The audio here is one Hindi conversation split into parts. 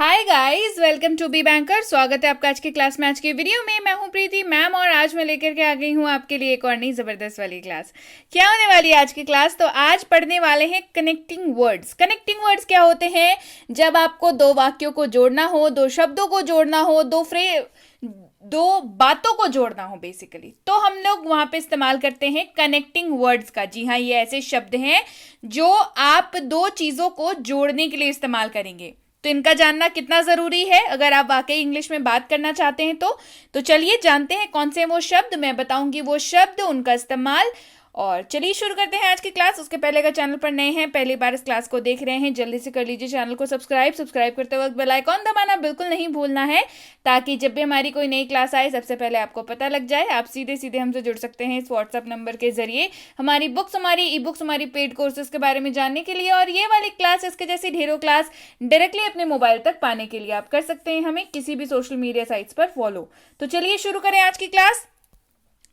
Hi guys, welcome to be banker. स्वागत है आपका आज की क्लास में। आज की वीडियो में मैं हूं प्रीति मैम और आज मैं लेकर के आ गई हूं आपके लिए एक और नई जबरदस्त वाली क्लास। क्या होने वाली है आज की क्लास? तो आज पढ़ने वाले हैं कनेक्टिंग वर्ड्स। कनेक्टिंग वर्ड्स क्या होते हैं? जब आपको दो वाक्यों को जोड़ना हो, दो शब्दों को जोड़ना हो, दो बातों को जोड़ना हो बेसिकली, तो हम लोग वहां पे इस्तेमाल करते हैं कनेक्टिंग वर्ड्स का। जी हाँ, ये ऐसे शब्द हैं जो आप दो चीजों को जोड़ने के लिए इस्तेमाल करेंगे। तो इनका जानना कितना जरूरी है अगर आप वाकई इंग्लिश में बात करना चाहते हैं तो चलिए जानते हैं कौन से वो शब्द। मैं बताऊंगी वो शब्द, उनका इस्तेमाल। और चलिए शुरू करते हैं आज की क्लास। उसके पहले अगर चैनल पर नए हैं, पहली बार इस क्लास को देख रहे हैं, जल्दी से कर लीजिए चैनल को सब्सक्राइब करते वक्त बेल आइकॉन दबाना बिल्कुल नहीं भूलना है, ताकि जब भी हमारी कोई नई क्लास आए सबसे पहले आपको पता लग जाए। आप सीधे सीधे हमसे जुड़ सकते हैं इस व्हाट्सएप नंबर के जरिए हमारी बुक्स, हमारी ई बुक्स, हमारी पेड कोर्सेज के बारे में जानने के लिए, और ये वाली क्लास, इसके जैसी ढेरों क्लास डायरेक्टली अपने मोबाइल तक पाने के लिए आप कर सकते हैं हमें किसी भी सोशल मीडिया साइट्स पर फॉलो। तो चलिए शुरू करें आज की क्लास।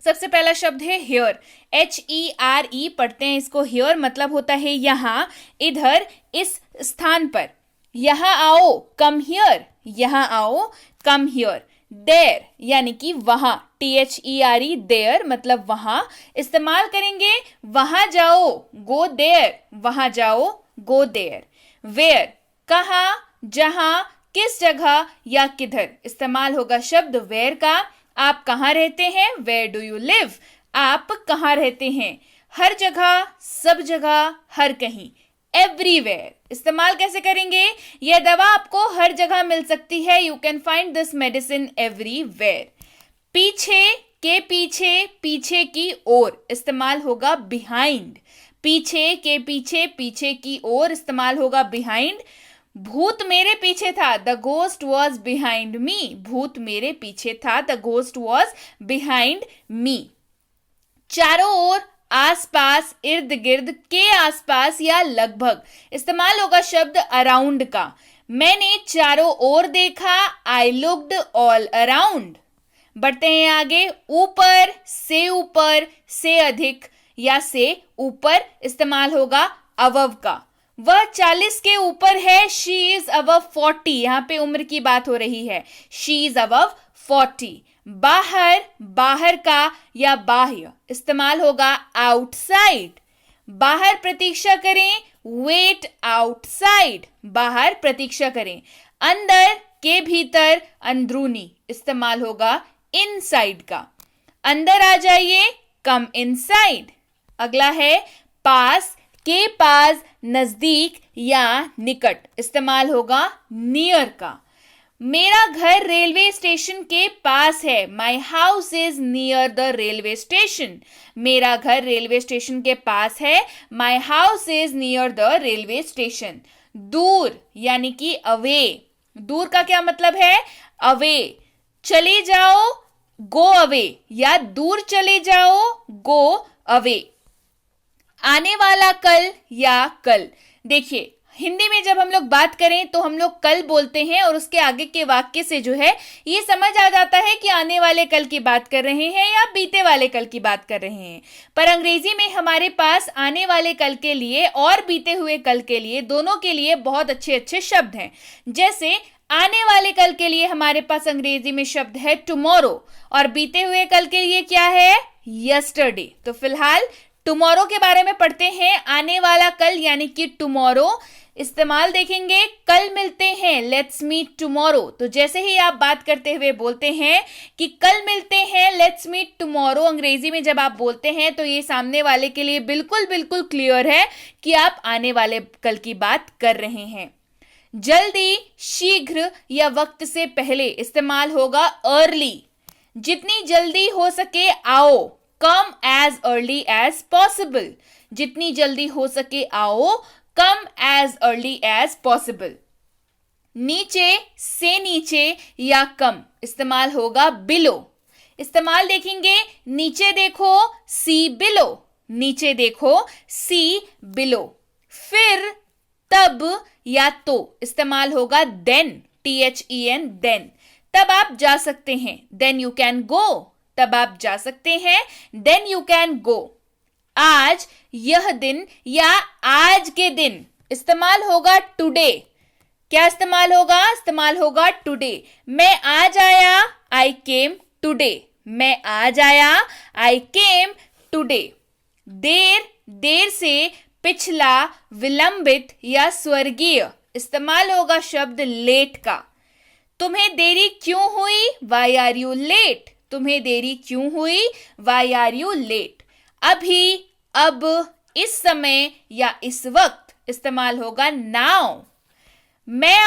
सबसे पहला शब्द है हेयर। HERE पढ़ते हैं इसको। हेयर मतलब होता है यहां, इधर, इस स्थान पर। यहां आओ, कम हियर। यहां आओ, कम हियर। देयर यानी कि वहां, THERE, देयर मतलब वहां। इस्तेमाल करेंगे वहां जाओ, गो देयर। वहां जाओ, गो देयर। वेयर कहां, जहां, किस जगह या किधर। इस्तेमाल होगा शब्द वेयर का। आप कहाँ रहते हैं? Where do you live. आप कहाँ रहते हैं? हर जगह, सब जगह, हर कहीं, एवरीवेयर। इस्तेमाल कैसे करेंगे? यह दवा आपको हर जगह मिल सकती है। You can find this medicine everywhere. पीछे के पीछे, पीछे की ओर। इस्तेमाल होगा बिहाइंड। पीछे के पीछे, पीछे की ओर। इस्तेमाल होगा बिहाइंड। भूत मेरे पीछे था, the ghost was behind me. भूत मेरे पीछे था, the ghost was behind me. चारों ओर, आसपास, इर्द गिर्द, के आसपास या लगभग। इस्तेमाल होगा शब्द अराउंड का। मैंने चारों ओर देखा, आई लुक्ड ऑल अराउंड। बढ़ते हैं आगे। ऊपर, से अधिक या से ऊपर। इस्तेमाल होगा अबव का। वह 40 के ऊपर है, शी इज अबव 40। यहां पे उम्र की बात हो रही है। She is above 40। बाहर, बाहर का या बाह्य। इस्तेमाल होगा आउटसाइड। बाहर प्रतीक्षा करें, वेट आउटसाइड। बाहर प्रतीक्षा करें। अंदर के भीतर, अंदरूनी। इस्तेमाल होगा इनसाइड का। अंदर आ जाइए, कम इनसाइड। अगला है पास, के पास, नजदीक या निकट। इस्तेमाल होगा नियर का। मेरा घर रेलवे स्टेशन के पास है, my house is near the railway station. मेरा घर रेलवे स्टेशन के पास है, my house is near the railway station. दूर यानी कि अवे। दूर का क्या मतलब है? अवे। चले जाओ, गो अवे, या दूर चले जाओ, गो अवे। आने वाला कल या कल। देखिए, हिंदी में जब हम लोग बात करें तो हम लोग कल बोलते हैं और उसके आगे के वाक्य से जो है ये समझ आ जाता है कि आने वाले कल की बात कर रहे हैं या बीते वाले कल की बात कर रहे हैं। पर अंग्रेजी में हमारे पास आने वाले कल के लिए और बीते हुए कल के लिए, दोनों के लिए बहुत अच्छे अच्छे शब्द हैं। जैसे आने वाले कल के लिए हमारे पास अंग्रेजी में शब्द है टुमारो, और बीते हुए कल के लिए क्या है? यस्टरडे। तो फिलहाल टुमारो के बारे में पढ़ते हैं। आने वाला कल यानी कि टुमारो। इस्तेमाल देखेंगे, कल मिलते हैं, लेट्स मीट टुमारो। तो जैसे ही आप बात करते हुए बोलते हैं कि कल मिलते हैं, लेट्स मीट टुमारो, अंग्रेजी में जब आप बोलते हैं तो ये सामने वाले के लिए बिल्कुल बिल्कुल क्लियर है कि आप आने वाले कल की बात कर रहे हैं। जल्दी, शीघ्र या वक्त से पहले। इस्तेमाल होगा अर्ली। जितनी जल्दी हो सके आओ, कम एज अर्ली एज पॉसिबल। जितनी जल्दी हो सके आओ, कम एज अर्ली एज पॉसिबल। नीचे, से नीचे या कम। इस्तेमाल होगा बिलो। इस्तेमाल देखेंगे, नीचे देखो, सी बिलो। नीचे देखो, सी बिलो। फिर, तब या तो। इस्तेमाल होगा देन, THEN, देन। तब आप जा सकते हैं, देन यू कैन गो। तब आप जा सकते हैं, देन यू कैन गो। आज, यह दिन या आज के दिन। इस्तेमाल होगा टुडे। क्या इस्तेमाल होगा? इस्तेमाल होगा टुडे। मैं आज आया, आई केम टुडे। मैं आज आया, आई केम टुडे। देर, देर से पिछला, विलंबित या स्वर्गीय, इस्तेमाल होगा शब्द लेट का। तुम्हें देरी क्यों हुई? Why are you late? तुम्हें देरी क्यों हुई? Why are you late? अभी, अब, इस समय या इस वक्त, इस्तेमाल होगा नाउ। मैं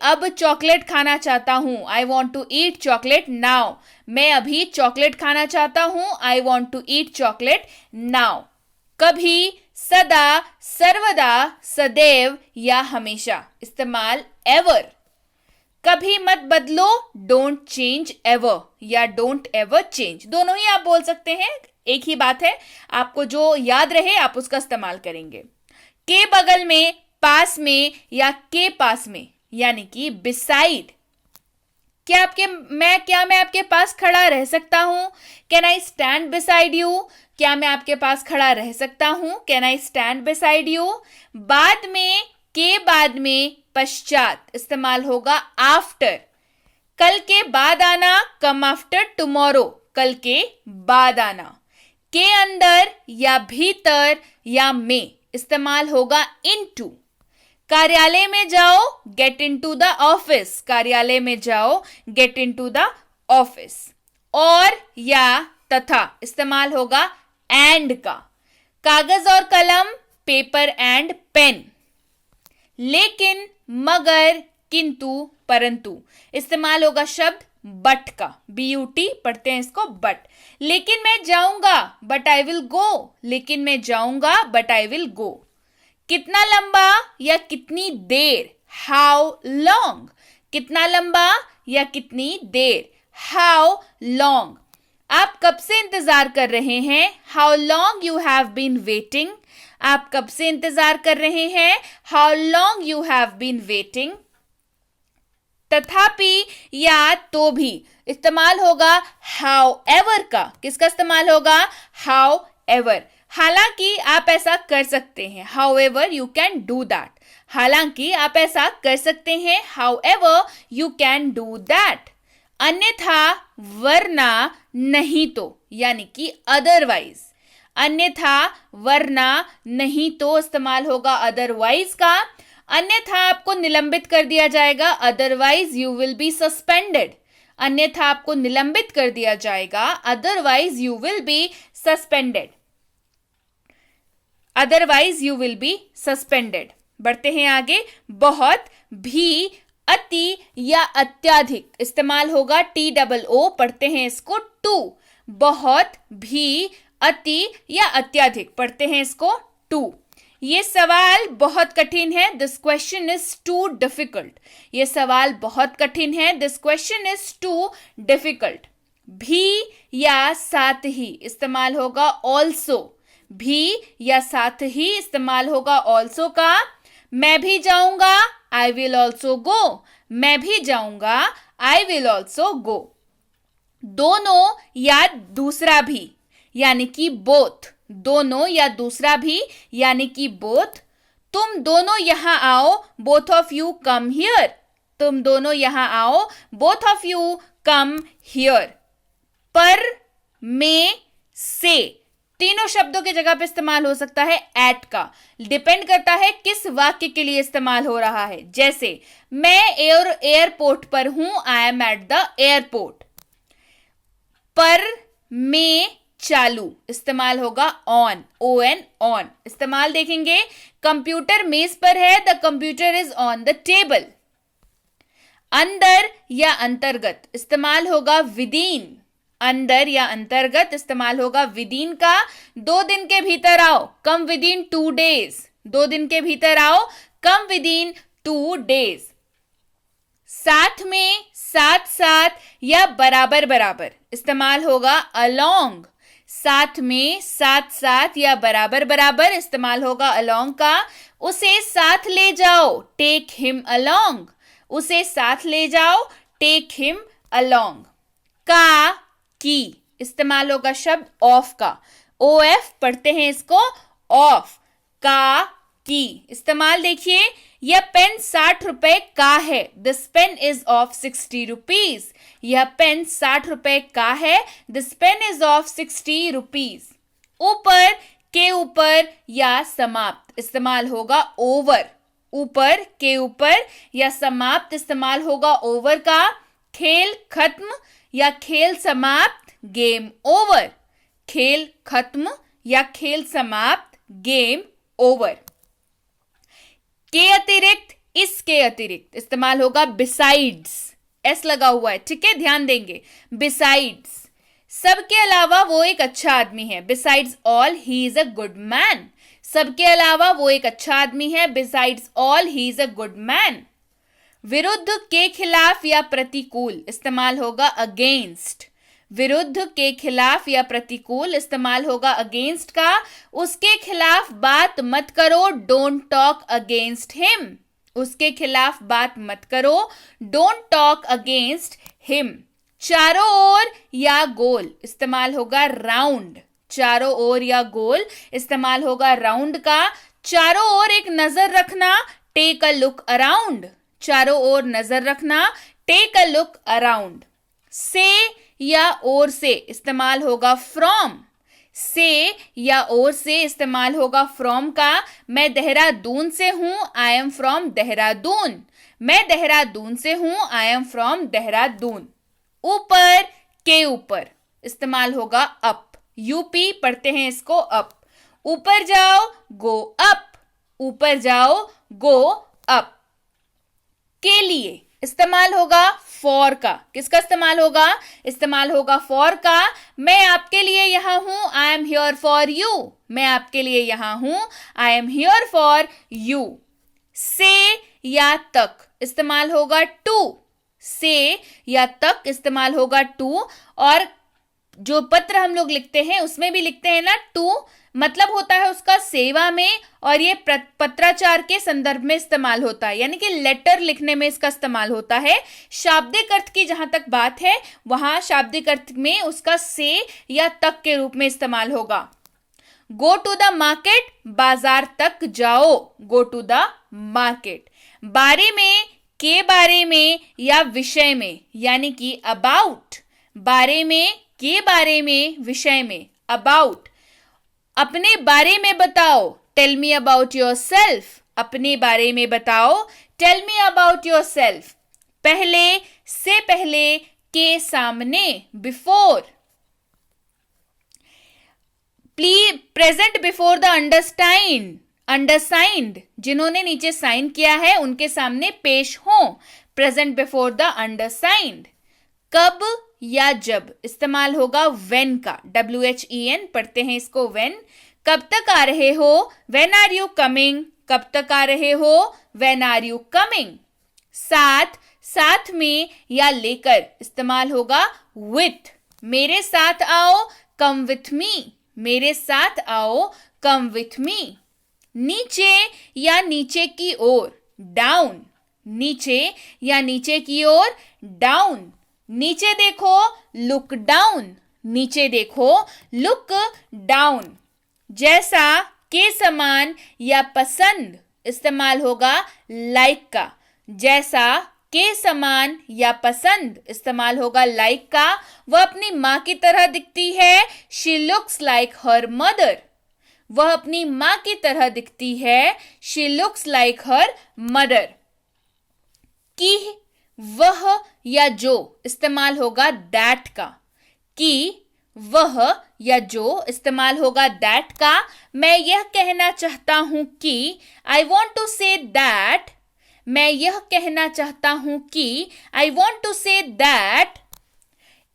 अब चॉकलेट खाना चाहता हूं, I want to eat chocolate now. मैं अभी चॉकलेट खाना चाहता हूं, I want to eat chocolate now. कभी, सदा, सर्वदा, सदैव या हमेशा, इस्तेमाल एवर। कभी मत बदलो, डोंट चेंज एवर या डोंट एवर चेंज, दोनों ही आप बोल सकते हैं, एक ही बात है। आपको जो याद रहे आप उसका इस्तेमाल करेंगे। के बगल में, पास में या के पास में, यानी कि बिसाइड। क्या मैं आपके पास खड़ा रह सकता हूं? Can I stand beside you? क्या मैं आपके पास खड़ा रह सकता हूं? Can I stand beside you? बाद में, के बाद में, पश्चात, इस्तेमाल होगा आफ्टर। कल के बाद आना, कम आफ्टर टुमारो, कल के बाद आना। के अंदर या भीतर या में, इस्तेमाल होगा इनटू। कार्यालय में जाओ, गेट इनटू द ऑफिस। कार्यालय में जाओ, गेट इनटू द ऑफिस। और या तथा, इस्तेमाल होगा एंड का। कागज और कलम, पेपर एंड पेन। लेकिन, मगर, किंतु, परंतु, इस्तेमाल होगा शब्द बट का। BUT पढ़ते हैं इसको, बट। लेकिन मैं जाऊंगा, बट आई विल गो। लेकिन मैं जाऊंगा, बट आई विल गो। कितना लंबा या कितनी देर, हाउ लॉन्ग। कितना लंबा या कितनी देर, हाउ लॉन्ग। आप कब से इंतजार कर रहे हैं? How long you have been waiting. आप कब से इंतजार कर रहे हैं? How long you have been waiting. तथापि या तो भी, इस्तेमाल होगा हाउ एवर का। किसका इस्तेमाल होगा? How ever. हालांकि आप ऐसा कर सकते हैं, how ever you can do that. हालांकि आप ऐसा कर सकते हैं, how ever you can do that. अन्यथा, वरना, नहीं तो, यानी कि अदरवाइज। अन्यथा, वरना, नहीं तो, इस्तेमाल होगा अदरवाइज का। अन्यथा आपको निलंबित कर दिया जाएगा, otherwise you will be suspended. अन्यथा आपको निलंबित कर दिया जाएगा, otherwise you will be suspended. Otherwise you will be suspended. बढ़ते हैं आगे। बहुत, भी, अति या अत्याधिक, इस्तेमाल होगा TOO, पढ़ते हैं इसको टू। बहुत, भी, अति या अत्याधिक, पढ़ते हैं इसको टू। ये सवाल बहुत कठिन है, this question is too difficult. ये सवाल बहुत कठिन है, this question is too difficult. भी या साथ ही, इस्तेमाल होगा ऑल्सो। भी या साथ ही, इस्तेमाल होगा ऑल्सो का। मैं भी जाऊंगा, आई विल ऑल्सो गो। मैं भी जाऊंगा, आई विल ऑल्सो गो। दोनों या दूसरा भी, यानी कि बोथ। दोनों या दूसरा भी, यानी कि बोथ। तुम दोनों यहां आओ, both of you come here. तुम दोनों यहां आओ, both of you come here. पर, में, से, तीनों शब्दों की जगह पे इस्तेमाल हो सकता है एट का। डिपेंड करता है किस वाक्य के लिए इस्तेमाल हो रहा है। जैसे, मैं एयरपोर्ट पर हूं, I am at the airport. पर, में, चालू, इस्तेमाल होगा ऑन, ON, ऑन। इस्तेमाल देखेंगे, कंप्यूटर मेज पर है, the computer is on the table. अंदर या अंतर्गत, इस्तेमाल होगा विदिन। अंदर या अंतर्गत, इस्तेमाल होगा विदिन का। 2 दिन के भीतर आओ, कम विदिन 2 days। 2 दिन के भीतर आओ, कम विदिन 2 days। साथ में, साथ साथ या बराबर बराबर, इस्तेमाल होगा along। साथ में, साथ साथ या बराबर बराबर, इस्तेमाल होगा along का। उसे साथ ले जाओ, टेक हिम along। उसे साथ ले जाओ, टेक हिम along। का, की, इस्तेमाल होगा शब्द ऑफ का। OF पढ़ते हैं इसको ऑफ। का, की। इस्तेमाल देखिए, यह पेन 60 रुपए का है। This pen is of 60 rupees. यह पेन 60 रुपए का है। This pen is of 60 rupees. ऊपर, के ऊपर या समाप्त इस्तेमाल होगा ओवर। ऊपर, के ऊपर या समाप्त इस्तेमाल होगा ओवर का। खेल खत्म या खेल समाप्त, गेम ओवर। खेल खत्म या खेल समाप्त, गेम ओवर। के अतिरिक्त, इसके अतिरिक्त इस्तेमाल होगा बिसाइड्स। एस लगा हुआ है, ठीक है, ध्यान देंगे। बिसाइड्स, सबके अलावा वो एक अच्छा आदमी है। Besides all he is a good man. सबके अलावा वो एक अच्छा आदमी है। Besides all he is a good man. विरुद्ध, के खिलाफ या प्रतिकूल इस्तेमाल होगा अगेंस्ट। विरुद्ध, के खिलाफ या प्रतिकूल इस्तेमाल होगा अगेंस्ट का। उसके खिलाफ बात मत करो, डोंट टॉक अगेंस्ट हिम। उसके खिलाफ बात मत करो, डोंट टॉक अगेंस्ट हिम। चारों ओर या गोल इस्तेमाल होगा राउंड। चारों ओर या गोल इस्तेमाल होगा राउंड का। चारों ओर एक नजर रखना, टेक अ लुक अराउंड। चारों ओर नजर रखना, टेक अ लुक अराउंड। से या और से इस्तेमाल होगा फ्रॉम। से या और से इस्तेमाल होगा फ्रॉम का। मैं देहरादून से हूं, आई एम फ्रॉम देहरादून। मैं देहरादून से हूं, आई एम फ्रॉम देहरादून। ऊपर, के ऊपर इस्तेमाल होगा अप। यूपी पढ़ते हैं इसको अप। ऊपर जाओ, गो अप। ऊपर जाओ, गो अप। के लिए इस्तेमाल होगा फॉर का। किसका इस्तेमाल होगा? इस्तेमाल होगा फॉर का। मैं आपके लिए यहां हूं, I am here for you. मैं आपके लिए यहां हूं, I am here for you. से या तक इस्तेमाल होगा टू। से या तक इस्तेमाल होगा टू। और जो पत्र हम लोग लिखते हैं उसमें भी लिखते हैं ना टू, मतलब होता है उसका सेवा में, और ये पत्राचार के संदर्भ में इस्तेमाल होता है, यानी कि लेटर लिखने में इसका इस्तेमाल होता है। शाब्दिक अर्थ की जहां तक बात है, वहां शाब्दिक अर्थ में उसका से या तक के रूप में इस्तेमाल होगा। गो टू द मार्केट, बाजार तक जाओ। Go to the market. बारे में, के बारे में या विषय में, यानी कि अबाउट। बारे में, के बारे में, विषय में, अबाउट। अपने बारे में बताओ, tell me about yourself. अपने बारे में बताओ, tell me about yourself. पहले, से पहले, के सामने, before. Please present before the undersigned, जिन्होंने नीचे साइन किया है उनके सामने पेश हो। Present before the undersigned. कब या जब इस्तेमाल होगा व्हेन का। WHEN पढ़ते हैं इसको व्हेन। कब तक आ रहे हो, व्हेन आर यू कमिंग। कब तक आ रहे हो, व्हेन आर यू कमिंग। साथ, साथ में या लेकर इस्तेमाल होगा विथ। मेरे साथ आओ, कम विथ मी। मेरे साथ आओ, कम विथ मी। नीचे या नीचे की ओर, डाउन। नीचे या नीचे की ओर, डाउन। नीचे देखो, लुक डाउन। नीचे देखो, लुक डाउन। जैसा, के समान या पसंद इस्तेमाल होगा लाइक का। जैसा, के समान या पसंद इस्तेमाल होगा लाइक का। वह अपनी माँ की तरह दिखती है, she looks like her mother. वह अपनी माँ की तरह दिखती है, she looks like her mother. की, वह या जो इस्तेमाल होगा दैट का। कि, वह या जो इस्तेमाल होगा दैट का। मैं यह कहना चाहता हूं कि, I want to say that. मैं यह कहना चाहता हूं कि, I want to say that.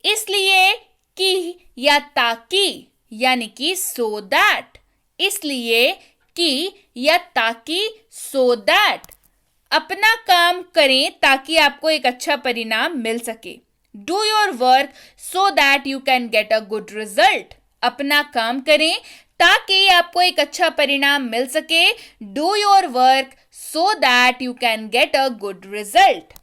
इसलिए, कि या ताकि, यानी कि सो दैट। इसलिए, कि या ताकि, सो दैट। अपना काम करें ताकि आपको एक अच्छा परिणाम मिल सके। Do your work so that you can get a good result. अपना काम करें ताकि आपको एक अच्छा परिणाम मिल सके। Do your work so that you can get a good result.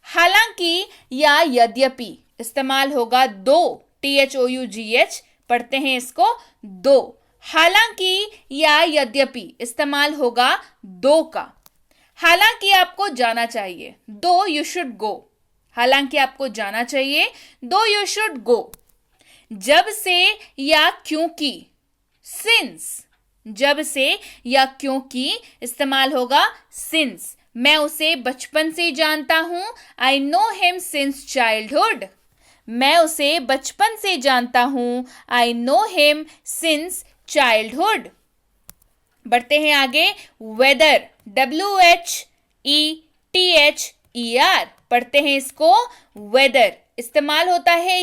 हालांकि या यद्यपि इस्तेमाल होगा दो। THOUGH पढ़ते हैं इसको दो। हालांकि या यद्यपि इस्तेमाल होगा दो का। हालांकि आपको जाना चाहिए, दो यू शुड गो। हालांकि आपको जाना चाहिए, दो यू शुड गो। जब से या क्योंकि, सिंस। जब से या क्योंकि इस्तेमाल होगा सिंस। मैं उसे बचपन से जानता हूं, I know him since childhood. मैं उसे बचपन से जानता हूं, I know him since childhood. बढ़ते हैं आगे। वेदर, WHETHER, पढ़ते हैं इसको। वेदर इस्तेमाल होता है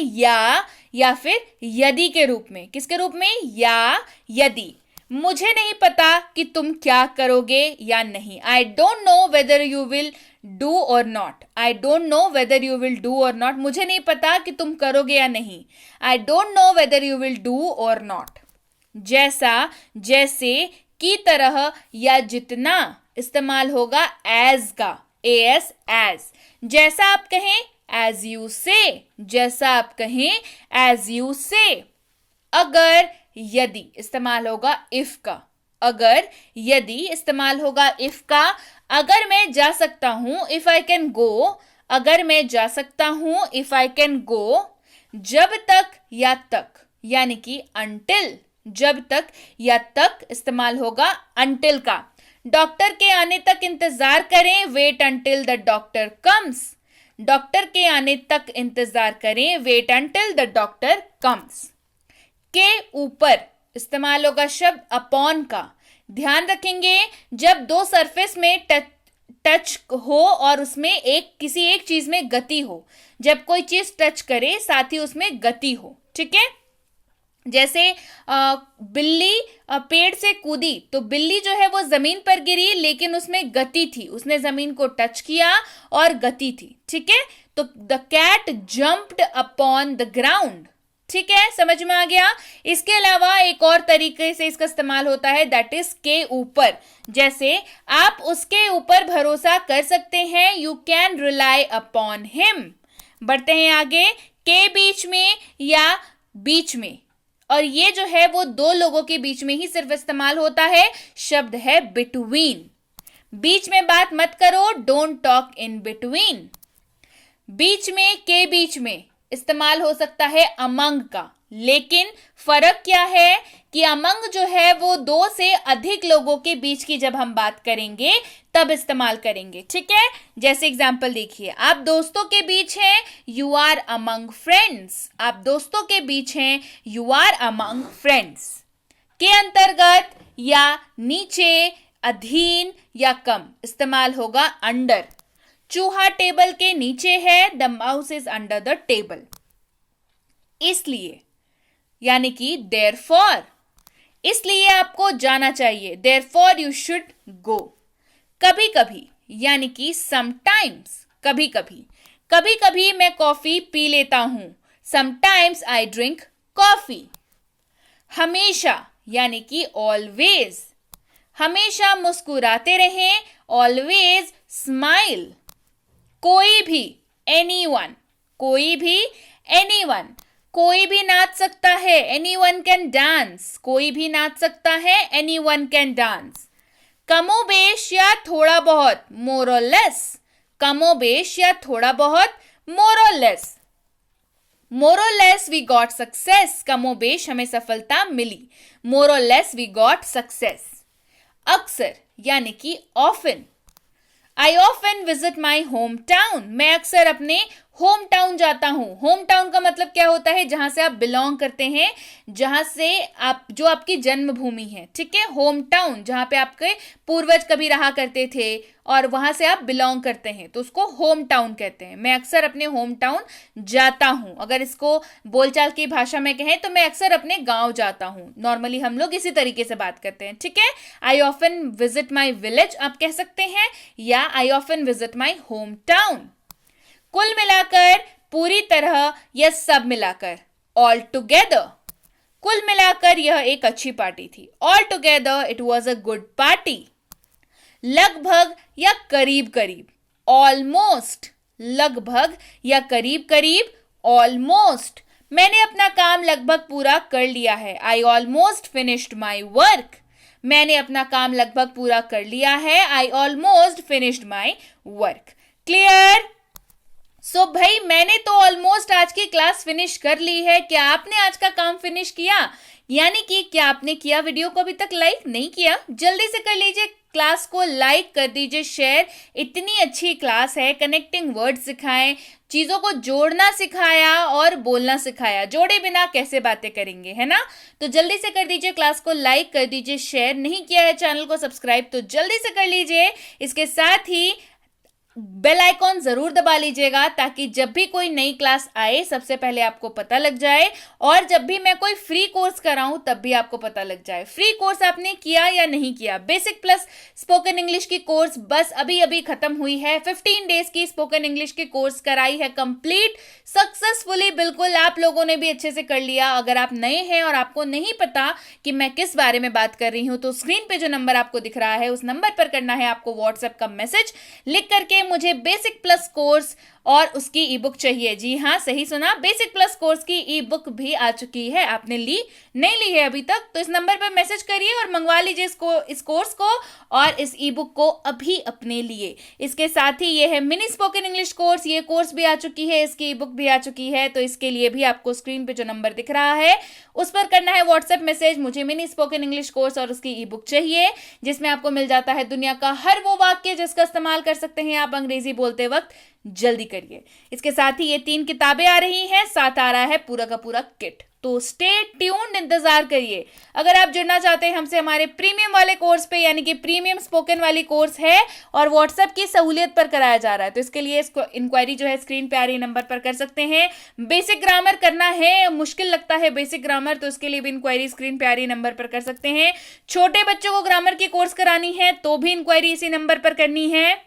या फिर यदि के रूप में। किसके रूप में? या यदि। मुझे नहीं पता कि तुम क्या करोगे या नहीं। I don't know whether you will do or not. I don't know whether you will do or not. मुझे नहीं पता कि तुम करोगे या नहीं। I don't know whether you will do or not. जैसा, जैसे, की तरह या जितना इस्तेमाल होगा एज का। AS, as. जैसा आप कहें एज यू से। जैसा आप कहें एज यू से। अगर, यदि इस्तेमाल होगा इफ का। अगर, यदि इस्तेमाल होगा इफ का। अगर मैं जा सकता हूं, इफ आई कैन गो। अगर मैं जा सकता हूं, इफ आई कैन गो। जब तक या तक, यानी कि until। जब तक या तक इस्तेमाल होगा until का। डॉक्टर के आने तक इंतजार करें, wait until the doctor comes. Doctor के आने तक इंतजार करें, wait until the doctor comes. के ऊपर इस्तेमाल होगा शब्द अपॉन का। ध्यान रखेंगे, जब दो सरफेस में टच हो और उसमें किसी एक चीज में गति हो। जब कोई चीज टच करे साथ ही उसमें गति हो, ठीक है। जैसे बिल्ली पेड़ से कूदी, तो बिल्ली जो है वो जमीन पर गिरी लेकिन उसमें गति थी, उसने जमीन को टच किया और गति थी, ठीक है। तो the cat jumped upon the ground, ठीक है, समझ में आ गया। इसके अलावा एक और तरीके से इसका इस्तेमाल होता है, दैट इज के ऊपर। जैसे आप उसके ऊपर भरोसा कर सकते हैं, you can rely upon him. बढ़ते हैं आगे। के बीच में या बीच में, और ये जो है वो दो लोगों के बीच में ही सिर्फ इस्तेमाल होता है। शब्द है बिटवीन। बीच में बात मत करो, डोंट टॉक इन बिटवीन। बीच में, के बीच में इस्तेमाल हो सकता है अमंग का, लेकिन फर्क क्या है कि अमंग जो है वो दो से अधिक लोगों के बीच की जब हम बात करेंगे तब इस्तेमाल करेंगे, ठीक है। जैसे एग्जांपल देखिए, आप दोस्तों के बीच हैं, यू आर अमंग फ्रेंड्स। आप दोस्तों के बीच हैं, यू आर अमंग फ्रेंड्स। के अंतर्गत या नीचे, अधीन या कम इस्तेमाल होगा अंडर। चूहा टेबल के नीचे है, the mouse is under the table. इसलिए, यानी कि देयरफॉर, इसलिए आपको जाना चाहिए, देयरफॉर यू शुड गो। कभी कभी, यानी कि समटाइम्स, कभी कभी। कभी कभी मैं कॉफी पी लेता हूं, समटाइम्स आई ड्रिंक कॉफी। हमेशा, यानी कि ऑलवेज। हमेशा मुस्कुराते रहें, ऑलवेज स्माइल। कोई भी, एनीवन। कोई भी, एनीवन। कोई भी नाच सकता है, एनीवन कैन डांस। कोई भी नाच सकता है, एनीवन कैन डांस। कमोबेश या थोड़ा बहुत, मोर और लेस। कमोबेश या थोड़ा बहुत, मोर और लेस। मोर और लेस वी गॉट सक्सेस। कमोबेश हमें सफलता मिली, मोर और लेस वी गॉट सक्सेस। अक्सर, यानी कि often. I often visit my home town. मैं अक्सर अपने होम टाउन जाता हूं। होम टाउन का मतलब क्या होता है? जहां से आप बिलोंग करते हैं, जहां से आप, जो आपकी जन्मभूमि है, ठीक है। होम टाउन, जहां पे आपके पूर्वज कभी रहा करते थे और वहां से आप बिलोंग करते हैं, तो उसको होम टाउन कहते हैं। मैं अक्सर अपने होम टाउन जाता हूं। अगर इसको बोलचाल की भाषा में कहें तो मैं अक्सर अपने गांव जाता हूं। नॉर्मली हम लोग इसी तरीके से बात करते हैं, ठीक है। I often visit my village आप कह सकते हैं, या I often visit my home town. कुल मिलाकर, पूरी तरह या सब मिलाकर, ऑल टुगेदर। कुल मिलाकर यह एक अच्छी पार्टी थी। All together it was a good party. लगभग या करीब करीब, ऑलमोस्ट। लगभग या करीब करीब, ऑलमोस्ट। मैंने अपना काम लगभग पूरा कर लिया है, I almost finished my work. मैंने अपना काम लगभग पूरा कर लिया है, I almost finished my work. Clear? So भाई मैंने तो ऑलमोस्ट आज की क्लास फिनिश कर ली है। क्या आपने आज का काम फिनिश किया? यानी कि क्या आपने किया? वीडियो को अभी तक लाइक नहीं किया, जल्दी से कर लीजिए, क्लास को लाइक कर दीजिए शेयर। इतनी अच्छी क्लास है, कनेक्टिंग वर्ड सिखाएं, चीजों को जोड़ना सिखाया और बोलना सिखाया, जोड़े बिना कैसे बातें करेंगे, है ना? तो जल्दी से कर दीजिए, क्लास को लाइक कर दीजिए, शेयर नहीं किया है चैनल को सब्सक्राइब तो जल्दी से कर लीजिए। इसके साथ ही बेल आइकॉन जरूर दबा लीजिएगा ताकि जब भी कोई नई क्लास आए सबसे पहले आपको पता लग जाए, और जब भी मैं कोई फ्री कोर्स कराऊं तब भी आपको पता लग जाए। फ्री कोर्स आपने किया या नहीं किया? बेसिक प्लस स्पोकन इंग्लिश की कोर्स बस अभी अभी खत्म हुई है। 15 डेज की स्पोकन इंग्लिश की कोर्स कराई है कंप्लीट सक्सेसफुली। बिल्कुल आप लोगों ने भी अच्छे से कर लिया। अगर आप नए हैं और आपको नहीं पता कि मैं किस बारे में बात कर रही हूं तो स्क्रीन पे जो नंबर आपको दिख रहा है उस नंबर पर करना है आपको व्हाट्सएप का मैसेज, लिख करके मुझे बेसिक प्लस कोर्स और उसकी ई बुक चाहिए। जी हाँ, सही सुना, बेसिक प्लस कोर्स की ई बुक भी आ चुकी है। आपने ली नहीं ली है अभी तक तो इस नंबर पर मैसेज करिए और मंगवा लीजिए इस कोर्स को और इस ई बुक को अभी अपने लिए। इसके साथ ही ये है मिनी स्पोकन इंग्लिश कोर्स, ये कोर्स भी आ चुकी है, इसकी ई बुक भी आ चुकी है। तो इसके लिए भी आपको स्क्रीन पे जो नंबर दिख रहा है उस पर करना है व्हाट्सएप मैसेज, मुझे मिनी स्पोकन इंग्लिश कोर्स और उसकी ई बुक चाहिए, जिसमें आपको मिल जाता है दुनिया का हर वो वाक्य जिसका इस्तेमाल कर सकते हैं आप अंग्रेजी बोलते वक्त। जल्दी करिए। इसके साथ ही ये 3 किताबें आ रही हैं, साथ आ रहा है पूरा का पूरा किट। तो स्टे ट्यून्ड, इंतजार करिए। अगर आप जुड़ना चाहते हैं हमसे हमारे प्रीमियम वाले कोर्स पे, यानी कि प्रीमियम स्पोकन वाली कोर्स है और व्हाट्सएप की सहूलियत पर कराया जा रहा है, तो इसके लिए इसको इंक्वायरी जो है स्क्रीन पे आ रही नंबर पर कर सकते हैं। बेसिक ग्रामर करना है, मुश्किल लगता है बेसिक ग्रामर, तो इसके लिए भी इंक्वायरी स्क्रीन पे आ रही नंबर पर कर सकते हैं। छोटे बच्चों को ग्रामर की कोर्स करानी है तो भी इंक्वायरी इसी नंबर पर करनी है।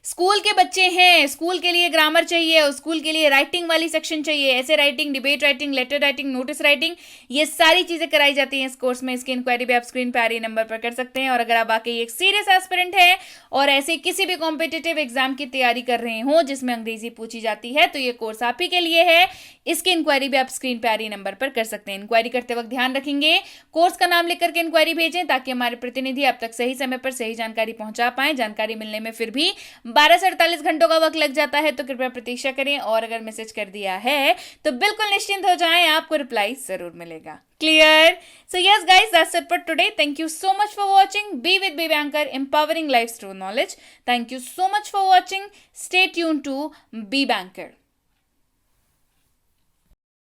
स्कूल के बच्चे हैं, स्कूल के लिए ग्रामर चाहिए और स्कूल के लिए राइटिंग वाली सेक्शन चाहिए, ऐसे writing, debate writing, letter writing, notice writing, ये सारी चीजें कराई जाती हैं इस कोर्स में। इसकी इंक्वायरी भी आप स्क्रीन पे आ रही नंबर पर कर सकते हैं। और अगर आप वाकई एक सीरियस एस्पिरेंट है और ऐसे किसी भी कॉम्पिटिटिव एग्जाम की तैयारी कर रहे हो जिसमें अंग्रेजी पूछी जाती है तो ये कोर्स आप ही के लिए है। इसकी इंक्वायरी भी आप स्क्रीन पे आ रही नंबर पर कर सकते हैं। इंक्वायरी करते वक्त ध्यान रखेंगे कोर्स का नाम लिख करके इंक्वायरी भेजें ताकि हमारे प्रतिनिधि आप तक सही समय पर सही जानकारी पहुंचा पाए। जानकारी मिलने में फिर भी 12 से 48 घंटों का वक्त लग जाता है, तो कृपया प्रतीक्षा करें और अगर मैसेज कर दिया है तो बिल्कुल निश्चिंत हो जाएं, आपको रिप्लाई जरूर मिलेगा। Clear? So yes guys, that's it for today. Thank you so much for watching be with be banker, empowering lives through knowledge. Thank you so much for watching. Stay tuned to Be Banker.